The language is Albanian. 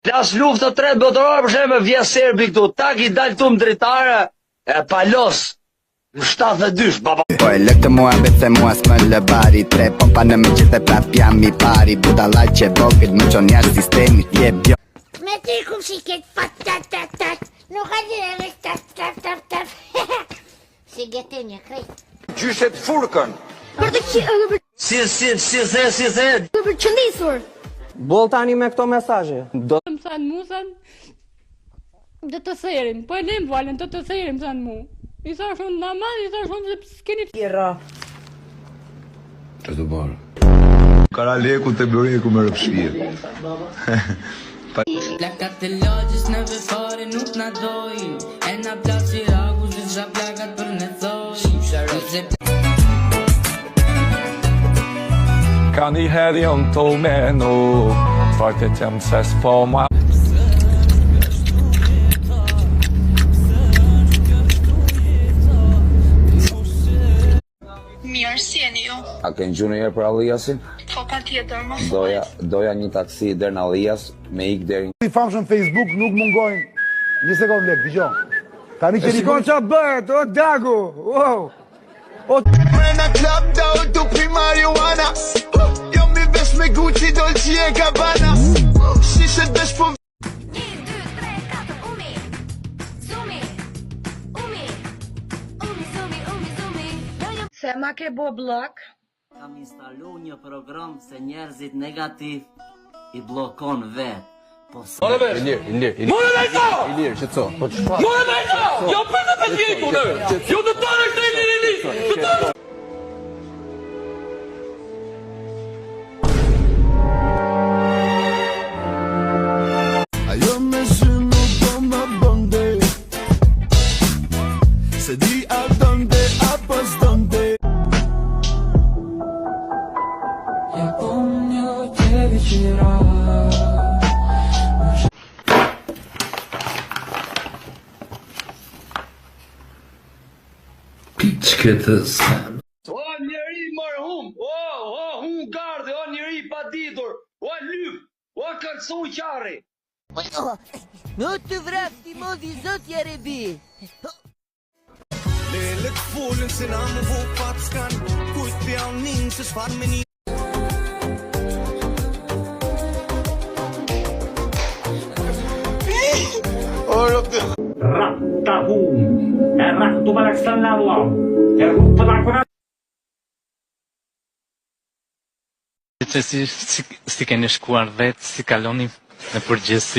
Plas luftë të tretë botërore për shembull vjen serbi këtu, tak I dal këtu më dritare e palos. Në 72 baba. Po e lëk të mua vetë mua s'më lë bari. Tre pompa në me gjithë e prap jam I pari. Budalla që vogët më qon jashtë sistemi je bjo. Me ty kum shiket pat. Nuk ka dire me tap. Si gete një krejt. Gjyshet furkën. Për të Si se. për qëndisur. Boll tani me këto mesazhe. Do Më thanë mu, thanë, dhe të therin, po e lem valen, të therin, më thanë mu. I tha shumë nama, I tha shumë se s'keni tjera. Që të barë? Karaleku të bëreku me rëpshirë. Plakat e lagjës në vefare nuk na dojnë. E na plasi ragu, zisha plakat për në thojnë. Ka një herë jonë të menu Fartit jam se s'po ma Mirë, si jeni ju? A ke në gjunë njerë për Aliasin? Po pa tjetër, më thuaj. Doja një taksi der në Alias me ik deri I famshën Facebook nuk mungojnë. Një sekund lek, dëgjon. Tani që Shikon qa bëhet, o Dagu, wow. Mrena klap da u tupi marijuana. Jo mi vesh me Gucci, Dolce e Gabbana. Shishet vesh po 1, 2, 3, 4, umi. Zumi. Se ma ke bo blok? Kam instalu një program se njerëzit negativ I blokon vet. Po se... Ilir, që co? Po që fa? Jo për të të tjeku në Jo të tërë është të Ilir Ajo me sy nuk do më bënde. Se di a donde apo s'donde. Piçketës. O njeri marhum, hun gardi, o njeri pa ditur, o lyp, o kërcu qari. Në të vrafti modi zot jarebi. Lele të fullën se na më vo pat s'kan. Kujt pjav nin se s'far me një. Si keni shkuar vetë, si kaloni në përgjithësi